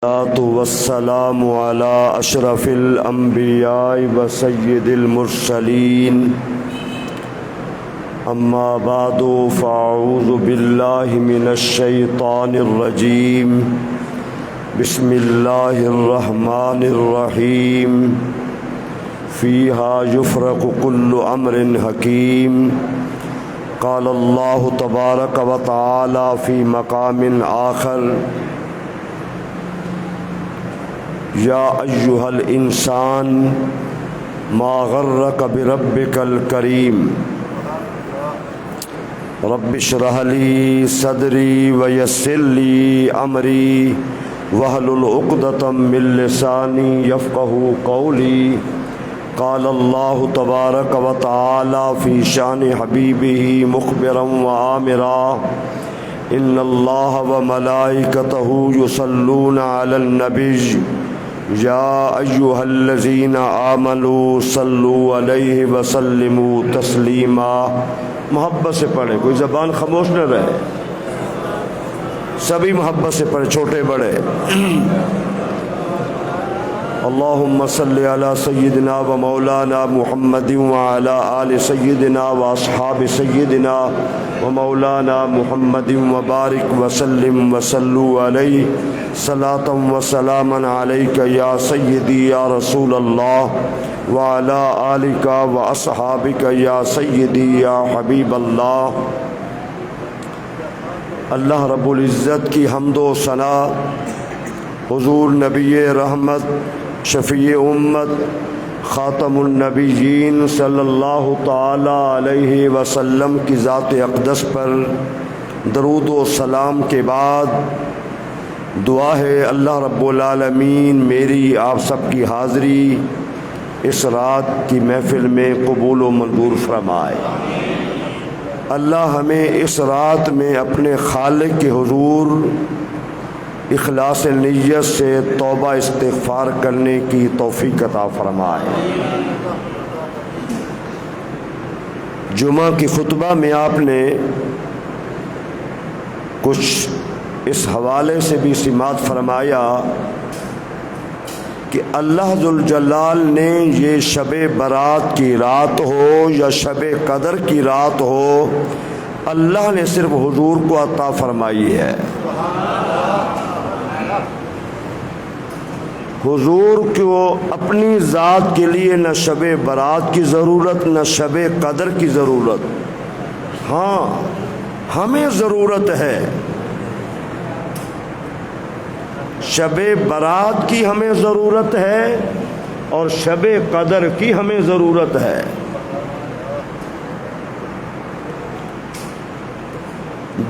الصلاة والسلام على أشرف الأنبياء وسيد المرسلين أما بعد فأعوذ بالله من الشيطان الرجيم بسم الله الرحمن الرحيم فيها يفرق كل أمر حكيم قال الله تبارك وتعالى في مقام آخر یا ایہا الانسان ما غرک بربک الکریم رب اشرح لی صدری ویسر لی امری واحلل عقدۃ من لسانی یفقہوا قولی قال اللہ تبارک وتعالی فی شان حبیبہ مخبرا وآمرا ان اللہ وملائکتہ یصلون علی النبی یا ایہا الذین آمنوا صلوا علیہ وسلموا تسلیما۔ محبت سے پڑھیں، کوئی زبان خاموش نہ رہے، سبھی محبت سے پڑھیں، چھوٹے بڑے۔ اللہم صلی علی سیدنا و مولانا محمد وعلی آل سیدنا و اصحاب سیدنا و مولانا محمد وبارک وسلم وصلوا علیہ صلاۃ و سلاما علیک یا سیدی یا رسول اللہ وعلی آلک و اصحابک یا سیدی یا حبیب اللہ۔ اللہ رب العزت کی حمد و ثنا حضور نبی رحمت شفیع امت خاتم النبیین صلی اللہ تعالی علیہ وسلم کی ذات اقدس پر درود و سلام کے بعد دعا ہے اللہ رب العالمین میری آپ سب کی حاضری اس رات کی محفل میں قبول و منظور فرمائے۔ اللہ ہمیں اس رات میں اپنے خالق کے حضور اخلاص نیت سے توبہ استغفار کرنے کی توفیق عطا فرمائے۔ جمعہ کی خطبہ میں آپ نے کچھ اس حوالے سے بھی سماعت فرمایا کہ اللہ ذوالجلال نے یہ شب برات کی رات ہو یا شب قدر کی رات ہو، اللہ نے صرف حضور کو عطا فرمائی ہے۔ حضور کو اپنی ذات کے لیے نہ شب برات کی ضرورت نہ شب قدر کی ضرورت، ہاں ہمیں ضرورت ہے، شب برات کی ہمیں ضرورت ہے اور شب قدر کی ہمیں ضرورت ہے۔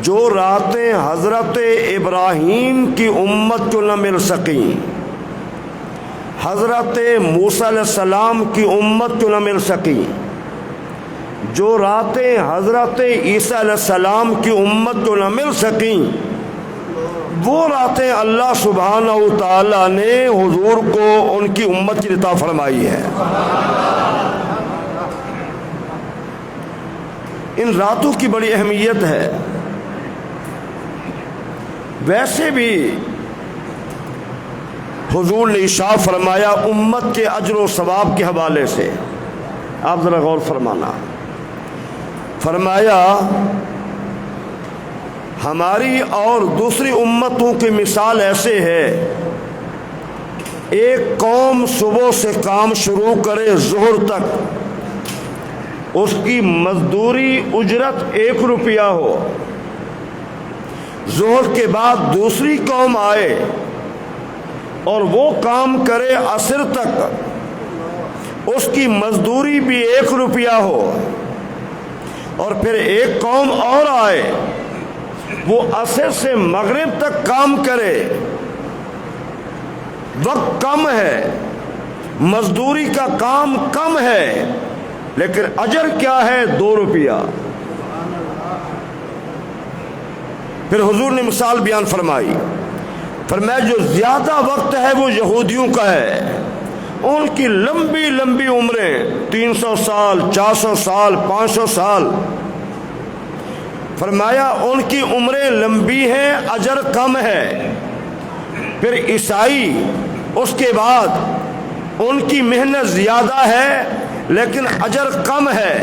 جو راتیں حضرت ابراہیم کی امت کو نہ مل سکیں، حضرت موسیٰ علیہ السلام کی امت کو نہ مل سکیں، جو راتیں حضرت عیسیٰ علیہ السلام کی امت کو نہ مل سکیں، وہ راتیں اللہ سبحانہ و تعالیٰ نے حضور کو ان کی امت کی عطا فرمائی ہے۔ ان راتوں کی بڑی اہمیت ہے۔ ویسے بھی حضور نے ارشاد فرمایا امت کے اجر و ثواب کے حوالے سے، آپ ذرا غور فرمانا، فرمایا ہماری اور دوسری امتوں کی مثال ایسے ہے، ایک قوم صبح سے کام شروع کرے ظہر تک، اس کی مزدوری اجرت 1 روپیہ ہو، ظہر کے بعد دوسری قوم آئے اور وہ کام کرے عصر تک، اس کی مزدوری بھی 1 روپیہ ہو، اور پھر ایک قوم اور آئے وہ عصر سے مغرب تک کام کرے، وقت کم ہے، مزدوری کا کام کم ہے، لیکن اجر کیا ہے؟ 2 روپیہ۔ پھر حضور نے مثال بیان فرمائی، فرمایا جو زیادہ وقت ہے وہ یہودیوں کا ہے، ان کی لمبی لمبی عمریں 300 سال 400 سال 500 سال، فرمایا ان کی عمریں لمبی ہیں، اجر کم ہے، پھر عیسائی اس کے بعد ان کی محنت زیادہ ہے لیکن اجر کم ہے،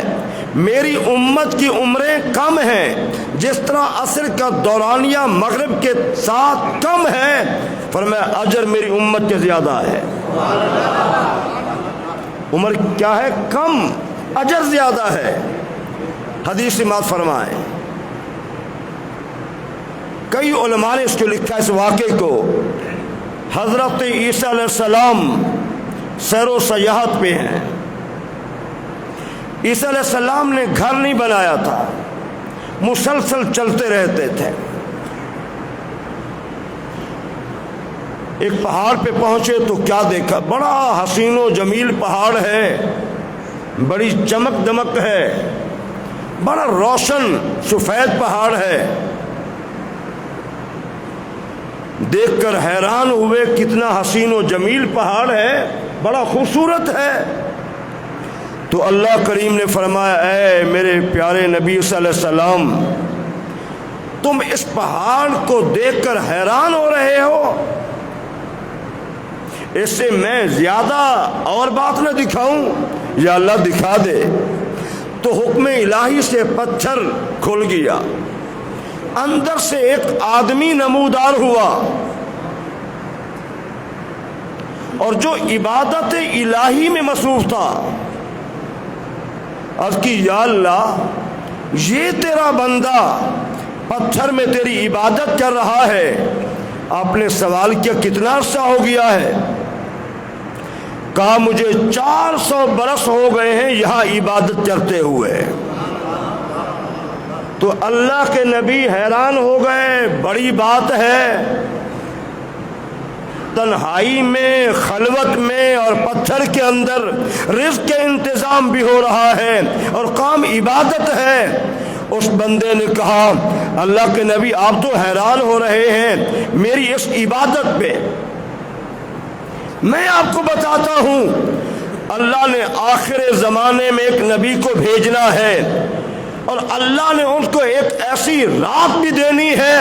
میری امت کی عمریں کم ہیں، جس طرح عصر کا دورانیہ مغرب کے ساتھ کم ہے، فرمایا اجر میری امت کے زیادہ ہے۔ عمر کیا ہے؟ کم، اجر زیادہ ہے۔ حدیث مات فرمائے، کئی علماء نے اس کو لکھا، اس واقعے کو۔ حضرت عیسیٰ علیہ السلام سیر و سیاحت پہ ہیں۔ عیسیٰ علیہ السلام نے گھر نہیں بنایا تھا، مسلسل چلتے رہتے تھے۔ ایک پہاڑ پہ پہنچے تو کیا دیکھا؟ بڑا حسین و جمیل پہاڑ ہے، بڑی چمک دمک ہے، بڑا روشن سفید پہاڑ ہے۔ دیکھ کر حیران ہوئے، کتنا حسین و جمیل پہاڑ ہے، بڑا خوبصورت ہے۔ تو اللہ کریم نے فرمایا، اے میرے پیارے نبی صلی اللہ علیہ وسلم، تم اس پہاڑ کو دیکھ کر حیران ہو رہے ہو، اس سے میں زیادہ اور بات نہ دکھاؤں؟ یا اللہ دکھا دے۔ تو حکم الہی سے پتھر کھل گیا، اندر سے ایک آدمی نمودار ہوا، اور جو عبادت الہی میں مصروف تھا۔ عرض کی، یا اللہ، یہ تیرا بندہ پتھر میں تیری عبادت کر رہا ہے۔ آپ نے سوال کیا کتنا عرصہ ہو گیا ہے؟ کہا مجھے 400 برس ہو گئے ہیں یہاں عبادت کرتے ہوئے۔ تو اللہ کے نبی حیران ہو گئے، بڑی بات ہے، تنہائی میں، خلوت میں اور پتھر کے اندر رزق کا انتظام بھی ہو رہا ہے اور کام عبادت ہے۔ اس بندے نے کہا، اللہ کے نبی آپ تو حیران ہو رہے ہیں میری اس عبادت پہ، میں آپ کو بتاتا ہوں، اللہ نے آخر زمانے میں ایک نبی کو بھیجنا ہے، اور اللہ نے ان کو ایک ایسی رات بھی دینی ہے،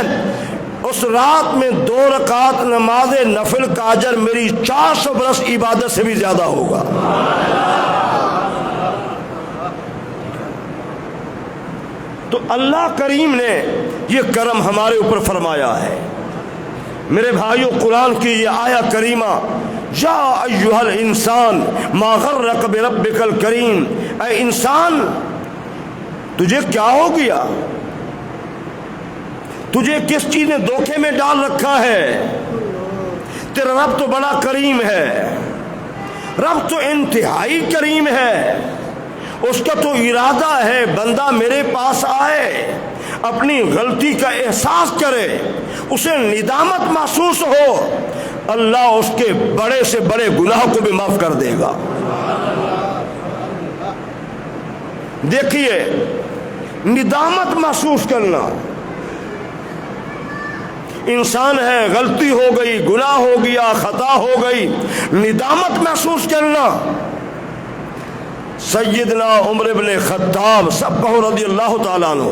اس رات میں 2 رکعت نماز نفل کا اجر میری 400 برس عبادت سے بھی زیادہ ہوگا۔ تو اللہ کریم نے یہ کرم ہمارے اوپر فرمایا ہے۔ میرے بھائیو، قرآن کی یہ آیا کریمہ، یا ایھا الانسان ما غرک بربک الکریم، اے انسان تجھے کیا ہو گیا؟ تجھے کس چیز نے دھوکے میں ڈال رکھا ہے؟ تیرا رب تو بڑا کریم ہے، رب تو انتہائی کریم ہے، اس کا تو ارادہ ہے بندہ میرے پاس آئے، اپنی غلطی کا احساس کرے، اسے ندامت محسوس ہو، اللہ اس کے بڑے سے بڑے گناہ کو بھی معاف کر دے گا۔ دیکھیے، ندامت محسوس کرنا، انسان ہے، غلطی ہو گئی، گناہ ہو گیا، خطا ہو گئی، ندامت محسوس کرنا۔ سیدنا عمر بن خطاب سبح رضی اللہ تعالیٰ عنہ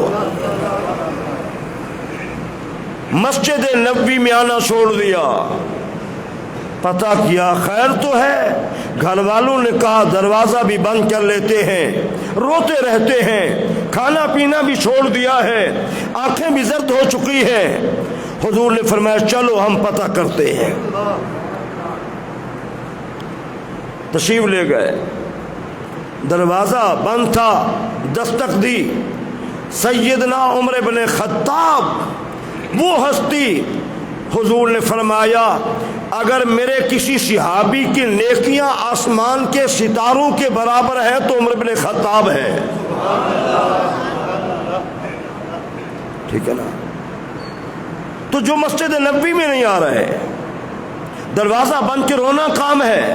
مسجد نبوی میں آنا چھوڑ دیا، پتہ کیا خیر تو ہے، گھر والوں نے کہا دروازہ بھی بند کر لیتے ہیں، روتے رہتے ہیں، کھانا پینا بھی چھوڑ دیا ہے، آنکھیں بھی زرد ہو چکی ہیں۔ حضور نے فرمایا چلو ہم پتہ کرتے ہیں۔ تشریف لے گئے، دروازہ بند تھا، دستک دی، سیدنا عمر بن خطاب وہ ہستی، حضور نے فرمایا اگر میرے کسی صحابی کی نیکیاں آسمان کے ستاروں کے برابر ہے تو عمر بن خطاب ہے۔ ٹھیک ہے نا؟ تو جو مسجد نبوی میں نہیں آ رہے، دروازہ بند کے رونا کام ہے۔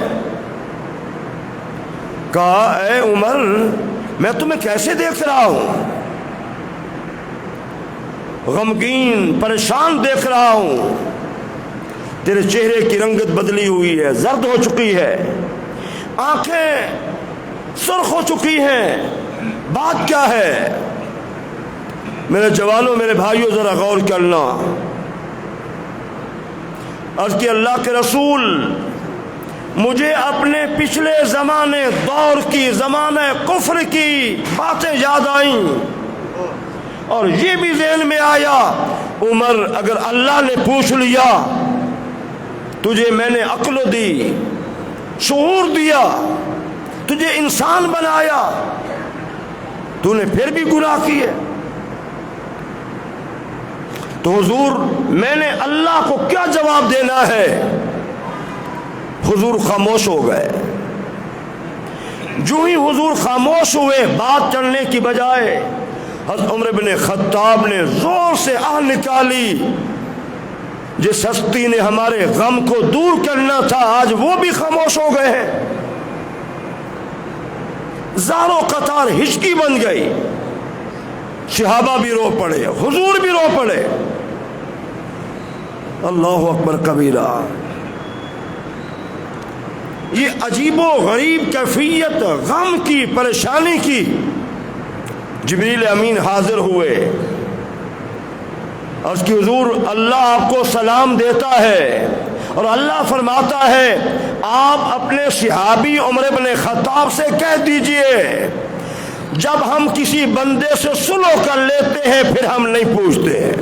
کہا اے عمر، میں تمہیں کیسے دیکھ رہا ہوں، غمگین پریشان دیکھ رہا ہوں، تیرے چہرے کی رنگت بدلی ہوئی ہے، زرد ہو چکی ہے، آنکھیں سرخ ہو چکی ہیں، بات کیا ہے؟ میرے جوانوں، میرے بھائیوں، ذرا غور کرنا۔ عرض کہ اللہ کے رسول مجھے اپنے پچھلے زمانے دور کی زمانہ کفر کی باتیں یاد آئیں اور یہ بھی ذہن میں آیا عمر اگر اللہ نے پوچھ لیا تجھے میں نے عقل دی شعور دیا تجھے انسان بنایا تو نے پھر بھی گناہ کیے تو حضور میں نے اللہ کو کیا جواب دینا ہے؟ حضور خاموش ہو گئے۔ جو ہی حضور خاموش ہوئے بات چلنے کی بجائے حضرت عمر بن خطاب نے زور سے آہ نکالی، جس ہستی نے ہمارے غم کو دور کرنا تھا آج وہ بھی خاموش ہو گئے ہیں۔ زارو قطار ہچکی بن گئی، صحابہ بھی رو پڑے، حضور بھی رو پڑے۔ اللہ اکبر کبیرہ۔ یہ عجیب و غریب کیفیت غم کی، پریشانی کی۔ جبریل امین حاضر ہوئے اور اس کی حضور اللہ آپ کو سلام دیتا ہے اور اللہ فرماتا ہے آپ اپنے صحابی عمر بن خطاب سے کہہ دیجئے جب ہم کسی بندے سے صلح کر لیتے ہیں پھر ہم نہیں پوچھتے ہیں۔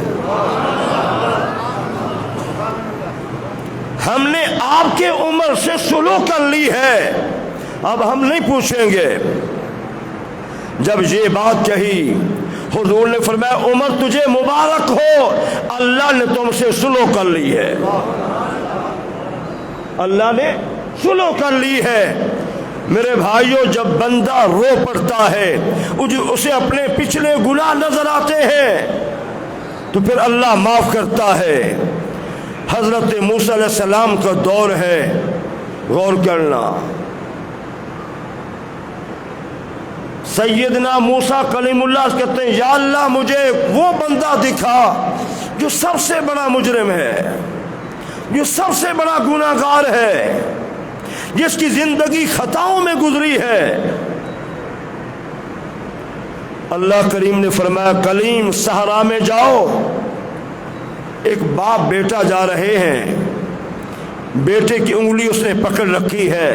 ہم نے آپ کے عمر سے صلح کر لی ہے، اب ہم نہیں پوچھیں گے۔ جب یہ بات کہی حضور نے فرمایا عمر تجھے مبارک ہو، اللہ نے تم سے صلح کر لی ہے، اللہ نے صلح کر لی ہے۔ میرے بھائیوں جب بندہ رو پڑتا ہے اسے اپنے پچھلے گناہ نظر آتے ہیں تو پھر اللہ معاف کرتا ہے۔ حضرت موسیٰ علیہ السلام کا دور ہے، غور کرنا۔ سیدنا موسیٰ کلیم اللہ کہتے ہیں یا اللہ مجھے وہ بندہ دکھا جو سب سے بڑا مجرم ہے، جو سب سے بڑا گناہگار ہے، جس کی زندگی خطاؤں میں گزری ہے۔ اللہ کریم نے فرمایا کلیم صحرا میں جاؤ، ایک باپ بیٹا جا رہے ہیں، بیٹے کی انگلی اس نے پکڑ رکھی ہے،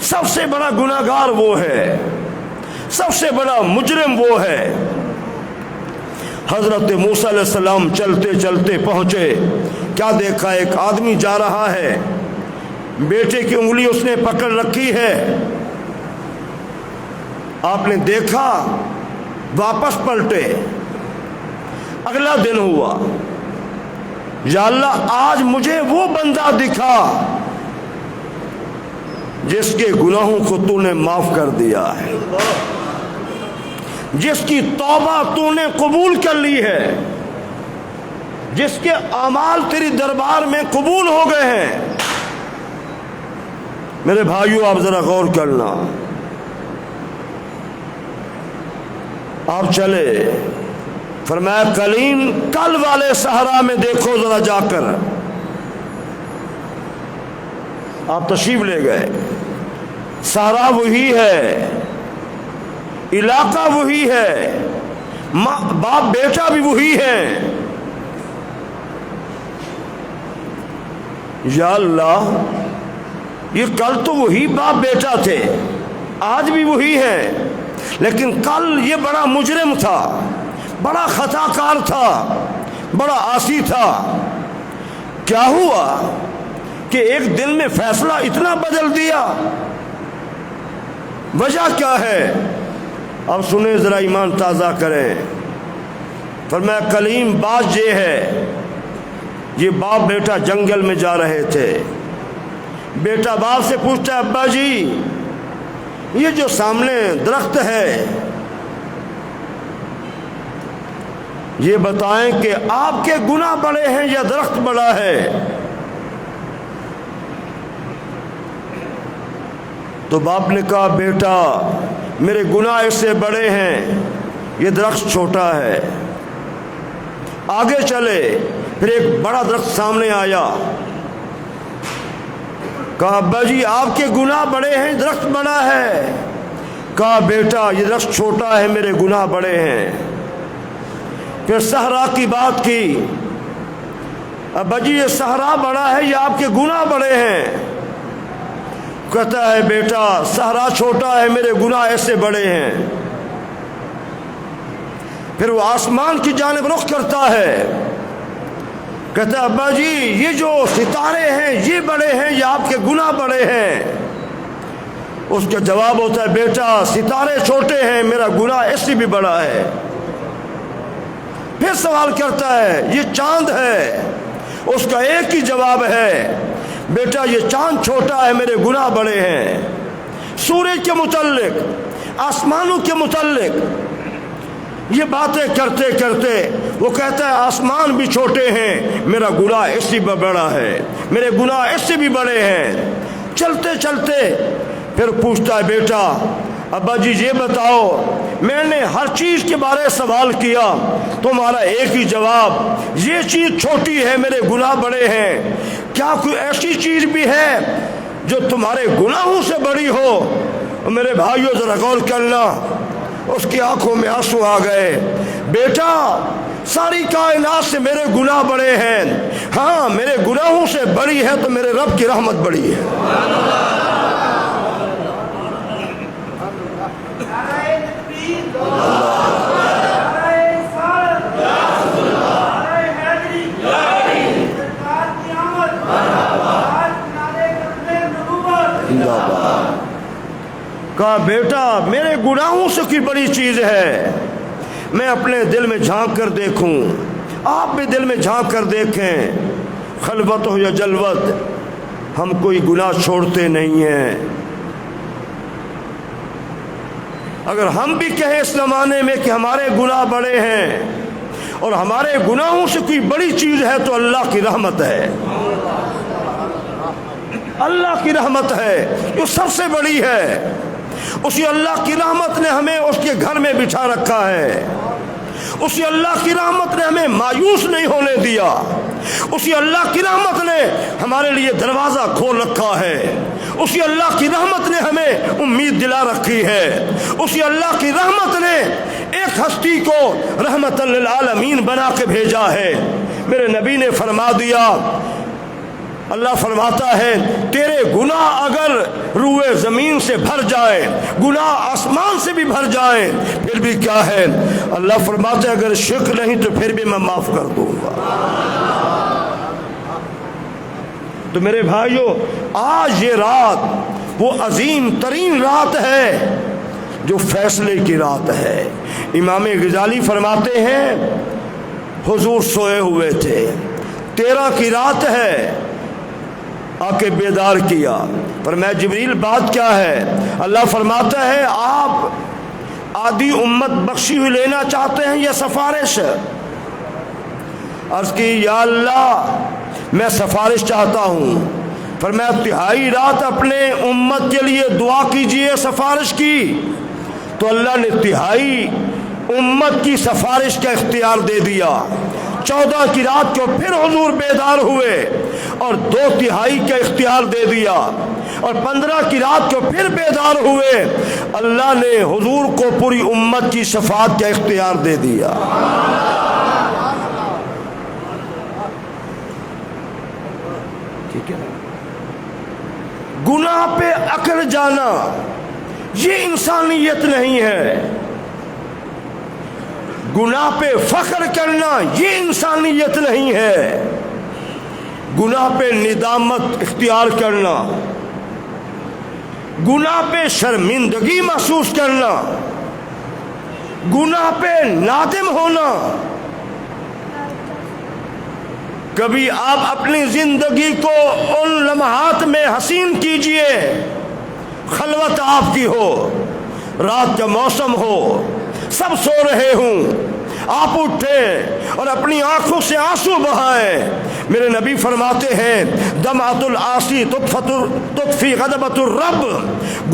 سب سے بڑا گناہگار وہ ہے، سب سے بڑا مجرم وہ ہے۔ حضرت موسیٰ علیہ السلام چلتے چلتے پہنچے، کیا دیکھا ایک آدمی جا رہا ہے، بیٹے کی انگلی اس نے پکڑ رکھی ہے۔ آپ نے دیکھا واپس پلٹے، اگلا دن ہوا، یا اللہ آج مجھے وہ بندہ دکھا جس کے گناہوں کو تو نے معاف کر دیا ہے، جس کی توبہ تو نے قبول کر لی ہے، جس کے اعمال تیری دربار میں قبول ہو گئے ہیں۔ میرے بھائیوں آپ ذرا غور کرنا، آپ چلے، فرمایا کلیم کل والے صحرا میں دیکھو ذرا جا کر۔ آپ تشریف لے گئے، صحرا وہی ہے، علاقہ وہی ہے، باپ بیٹا بھی وہی ہے۔ یا اللہ یہ کل تو وہی باپ بیٹا تھے، آج بھی وہی ہے، لیکن کل یہ بڑا مجرم تھا، بڑا خطا کار تھا، بڑا عاصی تھا۔ کیا ہوا کہ ایک دن میں فیصلہ اتنا بدل دیا؟ وجہ کیا ہے؟ اب سنیں ذرا، ایمان تازہ کریں۔ فرمایا کلیم بات یہ ہے، یہ باپ بیٹا جنگل میں جا رہے تھے، بیٹا باپ سے پوچھتا ہے ابا جی یہ جو سامنے درخت ہے یہ بتائیں کہ آپ کے گناہ بڑے ہیں یا درخت بڑا ہے؟ تو باپ نے کہا بیٹا میرے گناہ اس سے بڑے ہیں، یہ درخت چھوٹا ہے۔ آگے چلے، پھر ایک بڑا درخت سامنے آیا، کہا ابا جی آپ کے گناہ بڑے ہیں، درخت بڑا ہے۔ کہا بیٹا یہ درخت چھوٹا ہے، میرے گناہ بڑے ہیں۔ پھر صحرا کی بات کی، ابا جی یہ صحرا بڑا ہے یا آپ کے گناہ بڑے ہیں؟ کہتا ہے بیٹا صحرا چھوٹا ہے، میرے گناہ ایسے بڑے ہیں۔ پھر وہ آسمان کی جانب رخ کرتا ہے، کہتا ہے ابا جی یہ جو ستارے ہیں یہ بڑے ہیں یا آپ کے گناہ بڑے ہیں؟ اس کا جواب ہوتا ہے بیٹا ستارے چھوٹے ہیں، میرا گناہ اس سے بھی بڑا ہے۔ پھر سوال کرتا ہے یہ چاند ہے، اس کا ایک ہی جواب ہے بیٹا یہ چاند چھوٹا ہے، میرے گناہ بڑے ہیں۔ سورج کے متعلق، آسمانوں کے متعلق یہ باتیں کرتے کرتے وہ کہتا ہے آسمان بھی چھوٹے ہیں، میرا گناہ اس سے بھی بڑا ہے، میرے گناہ اس سے بھی بڑے ہیں۔ چلتے چلتے پھر پوچھتا ہے بیٹا ابا جی یہ بتاؤ میں نے ہر چیز کے بارے سوال کیا، تمہارا ایک ہی جواب یہ چیز چھوٹی ہے، میرے گناہ بڑے ہیں، کیا کوئی ایسی چیز بھی ہے جو تمہارے گناہوں سے بڑی ہو؟ میرے بھائیو ذرا غور کرنا، اس کی آنکھوں میں آنسو آ گئے۔ بیٹا ساری کائنات سے میرے گناہ بڑے ہیں، ہاں میرے گناہوں سے بڑی ہے تو میرے رب کی رحمت بڑی ہے۔ کہا بیٹا میرے گناہوں سے کوئی بڑی چیز ہے، میں اپنے دل میں جھانک کر دیکھوں، آپ بھی دل میں جھانک کر دیکھیں، خلوت ہو یا جلوت ہم کوئی گناہ چھوڑتے نہیں ہیں۔ اگر ہم بھی کہیں اس زمانے میں کہ ہمارے گناہ بڑے ہیں اور ہمارے گناہوں سے کوئی بڑی چیز ہے تو اللہ کی رحمت ہے، اللہ کی رحمت ہے جو سب سے بڑی ہے۔ اسی اللہ کی رحمت نے ہمیں اس کے گھر میں بٹھا رکھا ہے، اسی اللہ کی رحمت نے ہمیں مایوس نہیں ہونے دیا، اسی اللہ کی رحمت نے ہمارے لیے دروازہ کھول رکھا ہے، اسی اللہ کی رحمت نے ہمیں امید دلا رکھی ہے، اسی اللہ کی رحمت نے ایک ہستی کو رحمت للعالمین بنا کے بھیجا ہے۔ میرے نبی نے فرما دیا، اللہ فرماتا ہے تیرے گناہ اگر روئے زمین سے بھر جائے، گناہ آسمان سے بھی بھر جائے، پھر بھی کیا ہے؟ اللہ فرماتا ہے اگر شرک نہیں تو پھر بھی میں معاف کر دوں گا۔ تو میرے بھائیو آج یہ رات وہ عظیم ترین رات ہے جو فیصلے کی رات ہے۔ امام غزالی فرماتے ہیں حضور سوئے ہوئے تھے، 13 کی رات ہے، آ کے بیدار کیا، پر میں جبریل بات کیا ہے؟ اللہ فرماتا ہے آپ آدھی امت بخشی ہوئی لینا چاہتے ہیں یا سفارش؟ عرض کی یا اللہ میں سفارش چاہتا ہوں، پر میں تہائی رات اپنے امت کے لیے دعا کیجئے سفارش کی، تو اللہ نے تہائی امت کی سفارش کا اختیار دے دیا۔ 14 کی رات کو پھر حضور بیدار ہوئے اور 2/3 کا اختیار دے دیا، اور 15 کی رات کو پھر بیدار ہوئے، اللہ نے حضور کو پوری امت کی شفاعت کا اختیار دے دیا۔ ٹھیک ہے، گناہ پہ اکڑ جانا یہ انسانیت نہیں ہے، گناہ پہ فخر کرنا یہ انسانیت نہیں ہے، گناہ پہ ندامت اختیار کرنا، گناہ پہ شرمندگی محسوس کرنا، گناہ پہ نادم ہونا۔ کبھی آپ اپنی زندگی کو ان لمحات میں حسین کیجئے، خلوت آپ کی ہو، رات کا موسم ہو، سب سو رہے ہوں، آپ اٹھیں اور اپنی آنکھوں سے آنسو بہائیں۔ میرے نبی فرماتے ہیں دمعۃ العاصی تطفی غضبۃ الرب،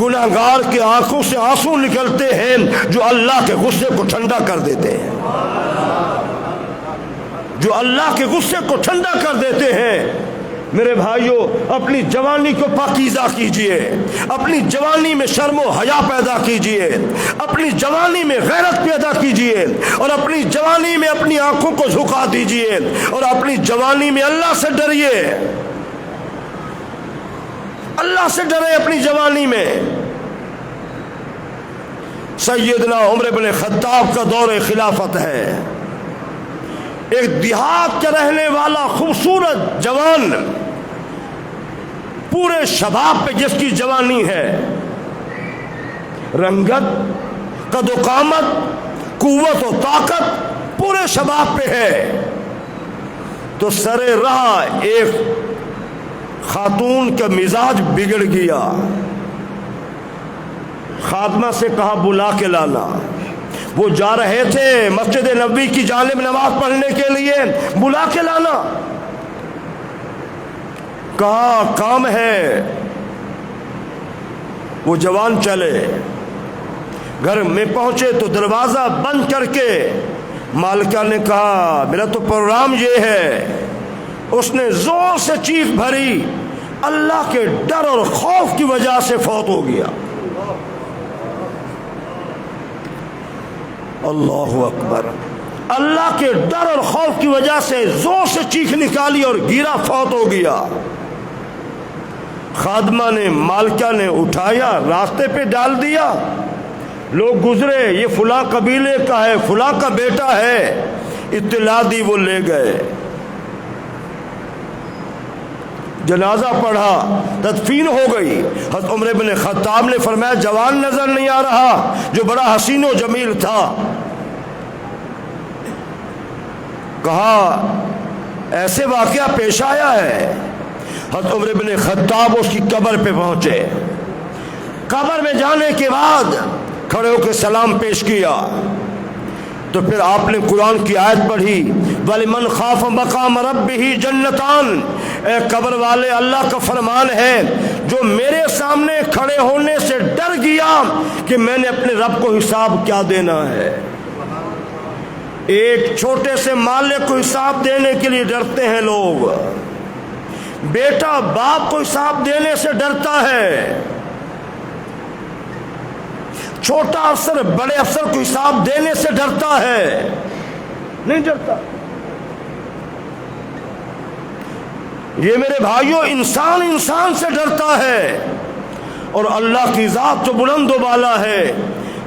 گناہگار کے آنکھوں سے آنسو نکلتے ہیں جو اللہ کے غصے کو ٹھنڈا کر دیتے ہیں، جو اللہ کے غصے کو ٹھنڈا کر دیتے ہیں۔ میرے بھائیوں، اپنی جوانی کو پاکیزہ کیجئے، اپنی جوانی میں شرم و حیا پیدا کیجئے، اپنی جوانی میں غیرت پیدا کیجئے، اور اپنی جوانی میں اپنی آنکھوں کو جھکا دیجئے، اور اپنی جوانی میں اللہ سے ڈریے، اللہ سے ڈرے اپنی جوانی میں۔ سیدنا عمر بن خطاب کا دور خلافت ہے، ایک دیہات کا رہنے والا خوبصورت جوان، پورے شباب پہ جس کی جوانی ہے، رنگت، قد و قامت، قوت و طاقت پورے شباب پہ ہے، تو سرے راہ ایک خاتون کا مزاج بگڑ گیا، خادمہ سے کہا بلا کے لانا۔ وہ جا رہے تھے مسجد نبوی کی جانب نماز پڑھنے کے لیے، بلا کے لانا، کہا کام ہے۔ وہ جوان چلے، گھر میں پہنچے تو دروازہ بند کر کے مالکہ نے کہا میرا تو پروگرام یہ ہے۔ اس نے زور سے چیخ بھری، اللہ کے ڈر اور خوف کی وجہ سے فوت ہو گیا۔ اللہ اکبر، اللہ کے ڈر اور خوف کی وجہ سے زور سے چیخ نکالی اور گرا، فوت ہو گیا۔ خادمہ نے، مالکہ نے اٹھایا، راستے پہ ڈال دیا، لوگ گزرے، یہ فلاں قبیلے کا ہے، فلاں کا بیٹا ہے، اطلاع دی، وہ لے گئے، جنازہ پڑھا، تدفین ہو گئی۔ حضرت عمر بن خطاب نے فرمایا جوان نظر نہیں آ رہا جو بڑا حسین و جمیل تھا؟ کہا ایسے واقعہ پیش آیا ہے۔ حضرت عمر بن خطاب اس کی قبر پہ پہنچے، قبر میں جانے کے بعد کھڑے ہو کے سلام پیش کیا، تو پھر آپ نے قرآن کی آیت پڑھی، وَلِمَنْ خَافَ مَقَامَ رَبِّهِ جَنَّتَانِ، اے قبر والے، اللہ کا فرمان ہے جو میرے سامنے کھڑے ہونے سے ڈر گیا کہ میں نے اپنے رب کو حساب کیا دینا ہے۔ ایک چھوٹے سے مالک کو حساب دینے کے لیے ڈرتے ہیں لوگ، بیٹا باپ کو حساب دینے سے ڈرتا ہے، چھوٹا افسر بڑے افسر کو حساب دینے سے ڈرتا ہے، نہیں ڈرتا۔ یہ میرے بھائیوں، انسان انسان سے ڈرتا ہے، اور اللہ کی ذات جو بلند و بالا ہے،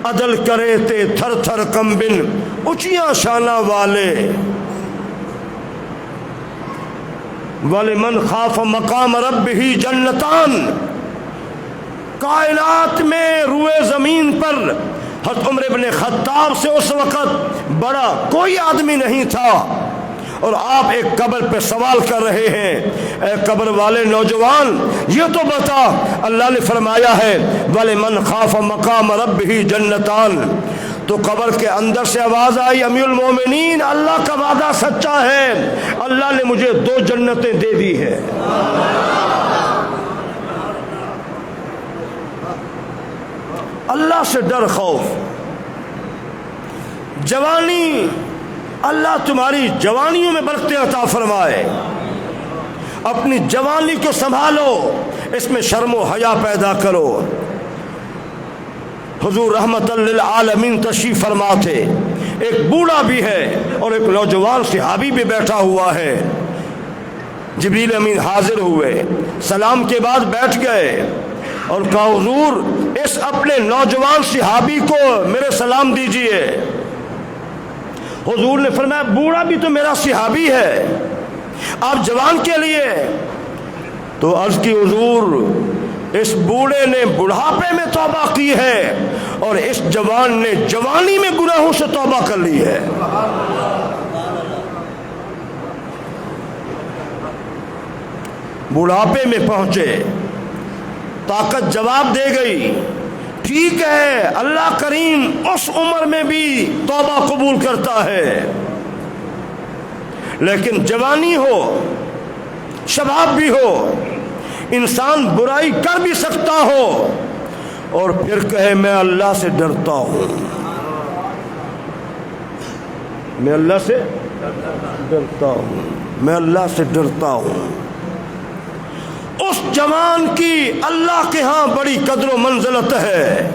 عدل کرے تے تھر تھر کمبن، اونچیاں شانہ والے، وَلِمَنْ خَافَ مَقَامَ رَبِّهِ جَنَّتَانِ۔ کائنات میں روئے زمین پر حضرت عمر بن خطاب سے اس وقت بڑا کوئی آدمی نہیں تھا، اور آپ ایک قبر پہ سوال کر رہے ہیں، اے قبر والے نوجوان یہ تو بتا، اللہ نے فرمایا ہے وَلِمَنْ خَافَ مَقَامَ رَبِّهِ جَنَّتَانِ، تو قبر کے اندر سے آواز آئی، امیر المومنین اللہ کا وعدہ سچا ہے، اللہ نے مجھے 2 جنتیں دے دی ہے۔ اللہ سے ڈر، خوف، جوانی، اللہ تمہاری جوانیوں میں برکتیں عطا فرمائے، اپنی جوانی کو سنبھالو، اس میں شرم و حیا پیدا کرو۔ حضور رحمت للعالمین تشریف فرما تھے، ایک بوڑھا بھی ہے اور ایک نوجوان صحابی بھی بیٹھا ہوا ہے، جبریل امین حاضر ہوئے، سلام کے بعد بیٹھ گئے اور کہا حضور اس اپنے نوجوان صحابی کو میرے سلام دیجئے۔ حضور نے فرمایا بوڑھا بھی تو میرا صحابی ہے، آپ جوان کے لیے؟ تو عرض کی حضور اس بوڑھے نے بڑھاپے میں توبہ کی ہے اور اس جوان نے جوانی میں گناہوں سے توبہ کر لی ہے۔ بڑھاپے میں پہنچے، طاقت جواب دے گئی، ٹھیک ہے اللہ کریم اس عمر میں بھی توبہ قبول کرتا ہے، لیکن جوانی ہو، شباب بھی ہو، انسان برائی کر بھی سکتا ہو اور پھر کہے میں اللہ سے ڈرتا ہوں، میں اللہ سے ڈرتا ہوں، میں اللہ سے ڈرتا ہوں۔ جوان کی اللہ کے ہاں بڑی قدر و منزلت ہے۔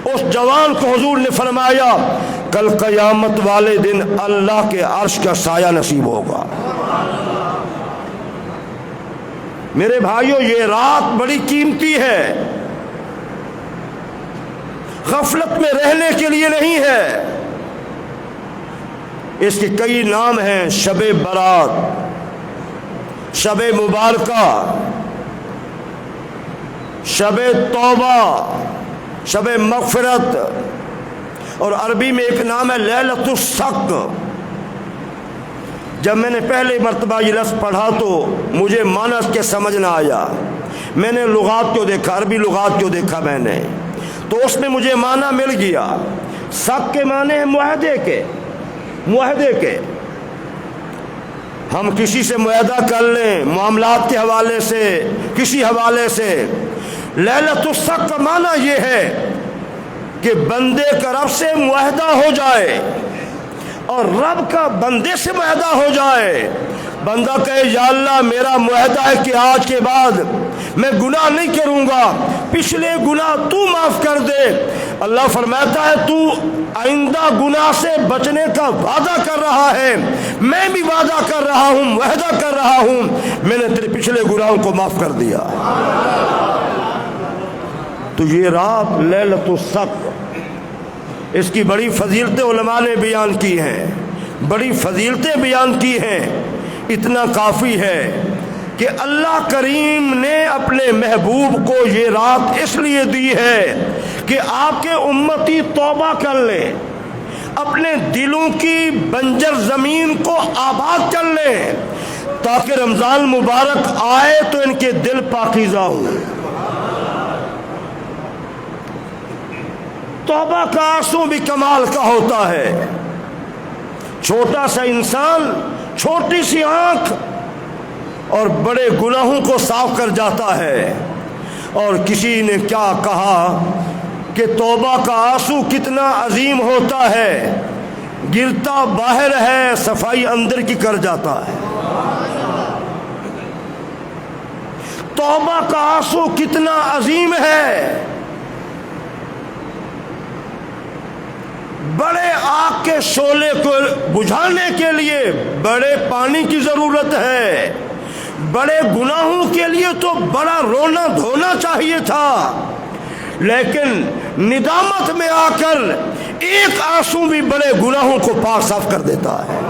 اس جوان کو حضور نے فرمایا کل قیامت والے دن اللہ کے عرش کا سایہ نصیب ہوگا۔ میرے بھائیوں، یہ رات بڑی قیمتی ہے، غفلت میں رہنے کے لیے نہیں ہے۔ اس کے کئی نام ہیں: شب برات، شب مبارکہ، شب توبہ، شب مغفرت، اور عربی میں ایک نام ہے لیلۃ الصق۔ جب میں نے پہلے مرتبہ یہ لفظ پڑھا تو مجھے معنی اس کے سمجھ نہ آیا۔ میں نے لغات کو دیکھا، عربی لغات کو دیکھا میں نے، تو اس میں مجھے معنی مل گیا۔ صق کے معنی ہے معاہدے کے، معاہدے کے۔ ہم کسی سے معاہدہ کر لیں معاملات کے حوالے سے، کسی حوالے سے۔ لیلۃ الصق کا معنی یہ ہے کہ بندے کا رب سے معاہدہ ہو جائے اور رب کا بندے سے معاہدہ ہو جائے۔ بندہ کہے یا اللہ میرا معاہدہ ہے کہ آج کے بعد میں گناہ نہیں کروں گا، پچھلے گناہ تو معاف کر دے۔ اللہ فرماتا ہے تو آئندہ گناہ سے بچنے کا وعدہ کر رہا ہے، میں بھی وعدہ کر رہا ہوں، معاہدہ کر رہا ہوں، میں نے تیرے پچھلے گناہوں کو معاف کر دیا۔ تو یہ رات لیلۃ الصق، اس کی بڑی فضیلتیں علماء نے بیان کی ہیں، بڑی فضیلتیں بیان کی ہیں۔ اتنا کافی ہے کہ اللہ کریم نے اپنے محبوب کو یہ رات اس لیے دی ہے کہ آپ کے امتی توبہ کر لیں، اپنے دلوں کی بنجر زمین کو آباد کر لیں، تاکہ رمضان مبارک آئے تو ان کے دل پاکیزہ ہوں۔ توبہ کا آنسو بھی کمال کا ہوتا ہے۔ چھوٹا سا انسان، چھوٹی سی آنکھ اور بڑے گناہوں کو صاف کر جاتا ہے۔ اور کسی نے کیا کہا کہ توبہ کا آنسو کتنا عظیم ہوتا ہے، گرتا باہر ہے صفائی اندر کی کر جاتا ہے۔ توبہ کا آنسو کتنا عظیم ہے، بڑے آگ کے شعلے کو بجھانے کے لیے بڑے پانی کی ضرورت ہے، بڑے گناہوں کے لیے تو بڑا رونا دھونا چاہیے تھا، لیکن ندامت میں آ کر ایک آنسو بھی بڑے گناہوں کو پاک صاف کر دیتا ہے۔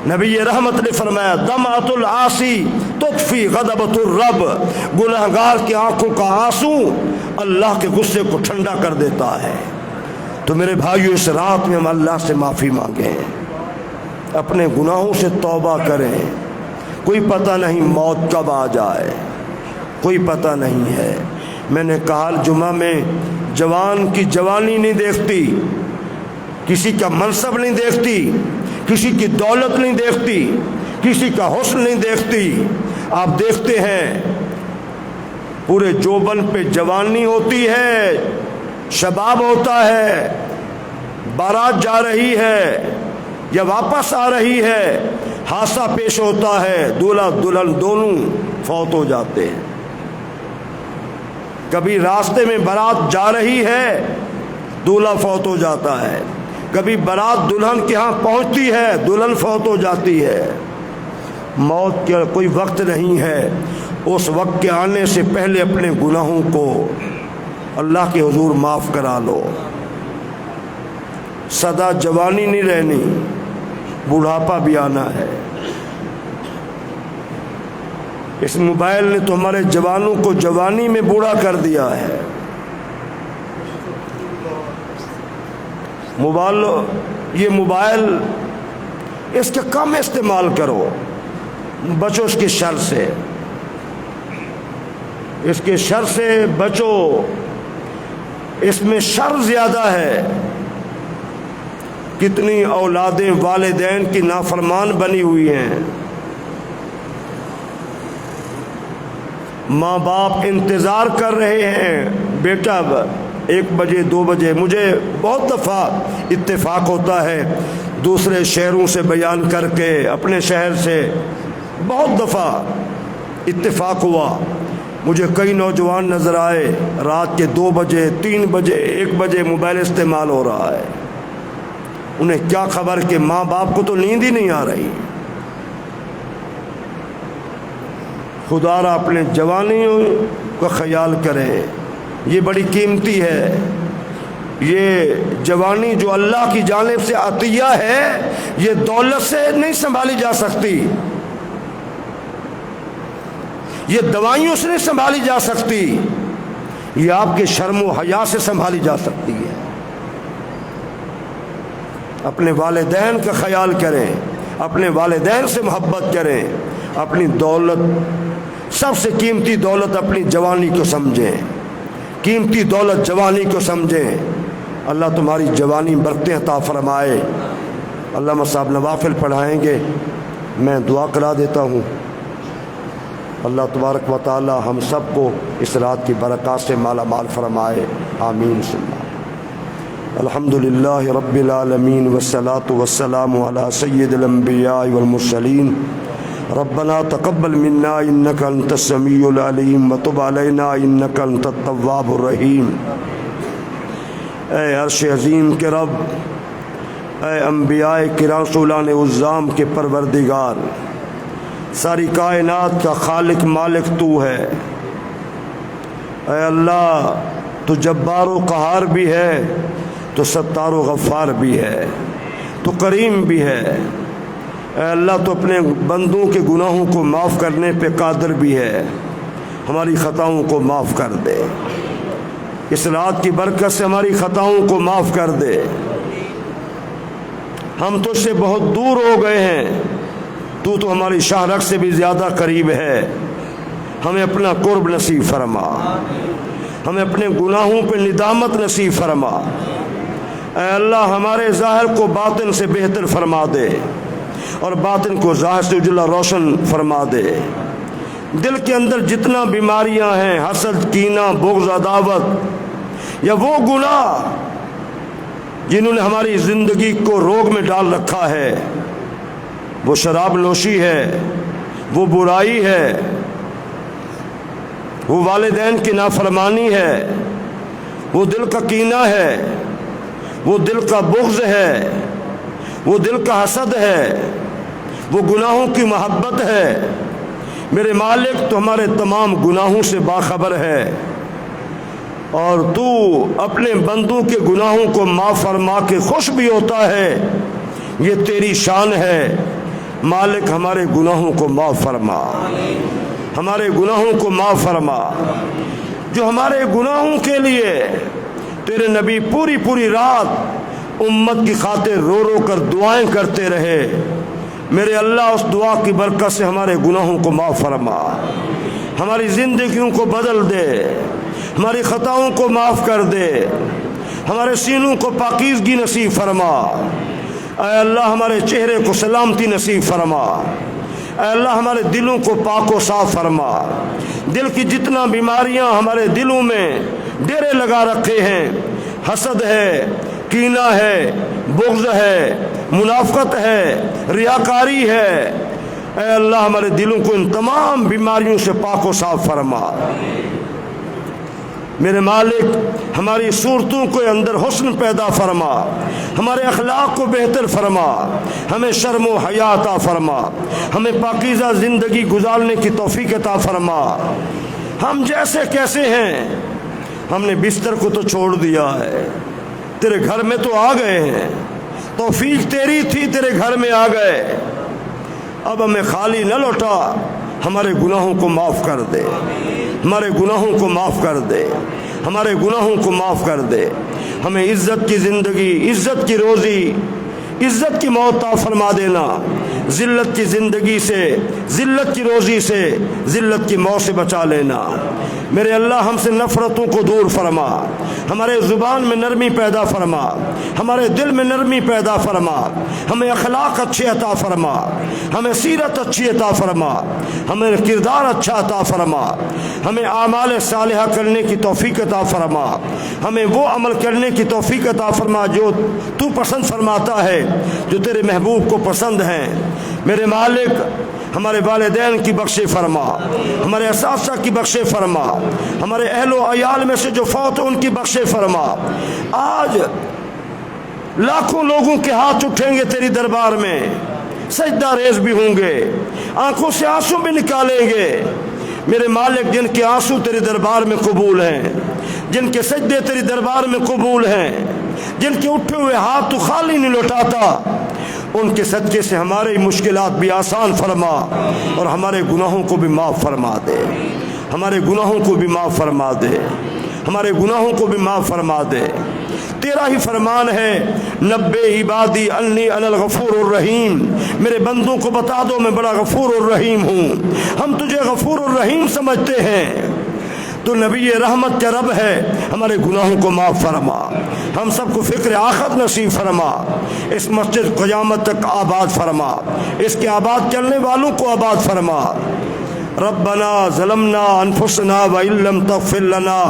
نبی رحمت نے فرمایا دمعۃ العاصی تطفی غضبۃ الرب، گناہگار کی آنکھوں کا آنسو اللہ کے غصے کو ٹھنڈا کر دیتا ہے۔ تو میرے بھائیو، اس رات میں ہم اللہ سے معافی مانگیں، اپنے گناہوں سے توبہ کریں۔ کوئی پتہ نہیں موت کب آ جائے، کوئی پتہ نہیں ہے۔ میں نے کہا جمعہ میں جوان کی جوانی نہیں دیکھتی، کسی کا منصب نہیں دیکھتی، کسی کی دولت نہیں دیکھتی، کسی کا حسن نہیں دیکھتی۔ آپ دیکھتے ہیں پورے جوبن پہ جوانی ہوتی ہے، شباب ہوتا ہے، بارات جا رہی ہے یا واپس آ رہی ہے، حادثہ پیش ہوتا ہے، دولہا دلہن دونوں فوت ہو جاتے ہیں۔ کبھی راستے میں بارات جا رہی ہے، دولہا فوت ہو جاتا ہے، کبھی بارات دلہن کے ہاں پہنچتی ہے، دلہن فوت ہو جاتی ہے۔ موت کا کوئی وقت نہیں ہے، اس وقت کے آنے سے پہلے اپنے گناہوں کو اللہ کے حضور معاف کرا لو۔ سدا جوانی نہیں رہنی، بڑھاپا بھی آنا ہے۔ اس موبائل نے تو ہمارے جوانوں کو جوانی میں بوڑھا کر دیا ہے۔ یہ موبائل اس کا کم استعمال کرو، بچو اس کے شر سے، اس کے شر سے بچو، اس میں شر زیادہ ہے۔ کتنی اولادیں والدین کی نافرمان بنی ہوئی ہیں، ماں باپ انتظار کر رہے ہیں بیٹا 1 بجے 2 بجے۔ مجھے بہت دفعہ اتفاق ہوتا ہے دوسرے شہروں سے بیان کر کے اپنے شہر سے بہت دفعہ اتفاق ہوا، مجھے کئی نوجوان نظر آئے رات کے 2 بجے 3 بجے 1 بجے موبائل استعمال ہو رہا ہے، انہیں کیا خبر کہ ماں باپ کو تو نیند ہی نہیں آ رہی۔ خدا را اپنے جوانیوں کا خیال کریں، یہ بڑی قیمتی ہے۔ یہ جوانی جو اللہ کی جانب سے عطیہ ہے، یہ دولت سے نہیں سنبھالی جا سکتی، یہ دوائیوں سے نہیں سنبھالی جا سکتی، یہ آپ کے شرم و حیا سے سنبھالی جا سکتی ہے۔ اپنے والدین کا خیال کریں، اپنے والدین سے محبت کریں، اپنی دولت، سب سے قیمتی دولت اپنی جوانی کو سمجھیں، قیمتی دولت جوانی کو سمجھیں۔ اللہ تمہاری جوانی برکتیں عطا فرمائے۔ علامہ صاحب نوافل پڑھائیں گے، میں دعا کرا دیتا ہوں۔ اللہ تبارک و تعالی ہم سب کو اس رات کی برکات سے مالا مال فرمائے، آمین۔ الحمدللہ رب العالمین والصلاة والسلام علی سید الانبیاء والمرسلین۔ ربنا تقبل منا انک انت السمیع العلیم وتب علینا انک انت التواب الرحیم۔ اے عرش عظیم کے رب، اے انبیاء کرام رسولان عظام کے پروردگار، ساری کائنات کا خالق مالک تو ہے۔ اے اللہ، تو جبار و قہار بھی ہے، تو ستار و غفار بھی ہے، تو کریم بھی ہے۔ اے اللہ، تو اپنے بندوں کے گناہوں کو معاف کرنے پہ قادر بھی ہے، ہماری خطاؤں کو معاف کر دے۔ اس رات کی برکت سے ہماری خطاؤں کو معاف کر دے۔ ہم تجھ سے بہت دور ہو گئے ہیں، تو ہماری شاہ رگ سے بھی زیادہ قریب ہے۔ ہمیں اپنا قرب نصیب فرما، ہمیں اپنے گناہوں پہ ندامت نصیب فرما۔ اے اللہ، ہمارے ظاہر کو باطن سے بہتر فرما دے، اور باطن کو ظاہر سے اجلا روشن فرما دے۔ دل کے اندر جتنا بیماریاں ہیں، حسد، کینہ، بغض، عداوت، یا وہ گناہ جنہوں نے ہماری زندگی کو روگ میں ڈال رکھا ہے، وہ شراب نوشی ہے، وہ برائی ہے، وہ والدین کی نافرمانی ہے، وہ دل کا کینہ ہے، وہ دل کا بغض ہے، وہ دل کا حسد ہے، وہ گناہوں کی محبت ہے۔ میرے مالک، تو ہمارے تمام گناہوں سے باخبر ہے، اور تو اپنے بندوں کے گناہوں کو معاف فرما کے خوش بھی ہوتا ہے، یہ تیری شان ہے۔ مالک، ہمارے گناہوں کو معاف فرما، ہمارے گناہوں کو معاف فرما۔ جو ہمارے گناہوں کے لیے تیرے نبی پوری رات امت کی خاطر رو رو کر دعائیں کرتے رہے، میرے اللہ، اس دعا کی برکت سے ہمارے گناہوں کو معاف فرما، ہماری زندگیوں کو بدل دے، ہماری خطاؤں کو معاف کر دے، ہمارے سینوں کو پاکیزگی نصیب فرما۔ اے اللہ، ہمارے چہرے کو سلامتی نصیب فرما۔ اے اللہ، ہمارے دلوں کو پاک و صاف فرما۔ دل کی جتنا بیماریاں ہمارے دلوں میں ڈیرے لگا رکھے ہیں، حسد ہے، کینہ ہے، بغض ہے، منافقت ہے، ریاکاری ہے، اے اللہ، ہمارے دلوں کو ان تمام بیماریوں سے پاک و صاف فرما۔ میرے مالک، ہماری صورتوں کے اندر حسن پیدا فرما، ہمارے اخلاق کو بہتر فرما، ہمیں شرم و حیا عطا فرما، ہمیں پاکیزہ زندگی گزارنے کی توفیق عطا فرما۔ ہم جیسے کیسے ہیں، ہم نے بستر کو تو چھوڑ دیا ہے، تیرے گھر میں تو آ گئے ہیں، توفیق تیری تھی، تیرے گھر میں آ گئے، اب ہمیں خالی نہ لوٹا، ہمارے گناہوں کو معاف کر دے، ہمارے گناہوں کو معاف کر دے، ہمارے گناہوں کو معاف کر دے۔ ہمیں عزت کی زندگی، عزت کی روزی، عزت کی موت عطا فرما دینا، ذلت کی زندگی سے، ذلت کی روزی سے، ذلت کی موت سے بچا لینا۔ میرے اللہ، ہم سے نفرتوں کو دور فرما، ہمارے زبان میں نرمی پیدا فرما، ہمارے دل میں نرمی پیدا فرما، ہمیں اخلاق اچھے عطا فرما، ہمیں سیرت اچھی عطا فرما، ہمیں کردار اچھا عطا فرما، ہمیں اعمال صالحہ کرنے کی توفیق عطا فرما، ہمیں وہ عمل کرنے کی توفیق عطا فرما جو تو پسند فرماتا ہے، جو تیرے محبوب کو پسند ہیں۔ میرے مالک، ہمارے والدین کی بخش فرما، ہمارے اساتذہ کی بخش فرما، ہمارے اہل و عیال میں سے جو فوت ان کی بخش فرما۔ آج لاکھوں لوگوں کے ہاتھ اٹھیں گے تیری دربار میں، سجدہ ریز بھی ہوں گے، آنکھوں سے آنسو بھی نکالیں گے۔ میرے مالک، جن کے آنسو تیرے دربار میں قبول ہیں، جن کے سجدے تیری دربار میں قبول ہیں، جن کے اٹھے ہوئے ہاتھ تو خالی نہیں لوٹاتا، ان کے صدقے سے ہماری مشکلات بھی آسان فرما اور ہمارے گناہوں کو بھی معاف فرما دے، ہمارے گناہوں کو بھی معاف فرما دے، ہمارے گناہوں کو بھی معاف فرما دے۔ تیرا ہی فرمان ہے، نبے عبادی انی انا الغفور الرحیم، میرے بندوں کو بتا دو میں بڑا غفور الرحیم ہوں۔ ہم تجھے غفور الرحیم سمجھتے ہیں، تو نبی رحمت کا رب ہے، ہمارے گناہوں کو معاف فرما، ہم سب کو فکر آخرت نصیب فرما، اس مسجد قیامت تک آباد فرما، اس کے آباد چلنے والوں کو آباد فرما۔ ربنا ظلمنا انفسنا وان لم تغفر لنا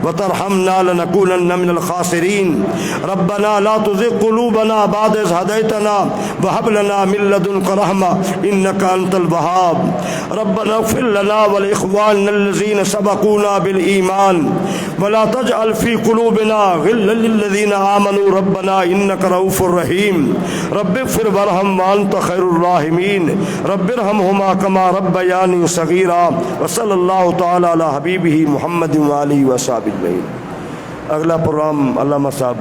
وترحمنا لنكونن من الخاسرين ربنا لا تزغ قلوبنا بعد إذ هديتنا وهب لنا من لدنك رحمة إنك أنت الوهاب ربنا اغفر لنا ولإخواننا الذين سبقونا بالإيمان ولا تجعل في قلوبنا غلا للذين آمنوا ربنا إنك رؤوف رحيم رب اغفر وارحم وأنت خير الراحمين رب ارحمهما كما ربياني صغيرا وصلی اللہ تعالی علی حبیبہ محمد وآلہ وصحبہ اجمعین۔ اگلا پروگرام علامہ صاحب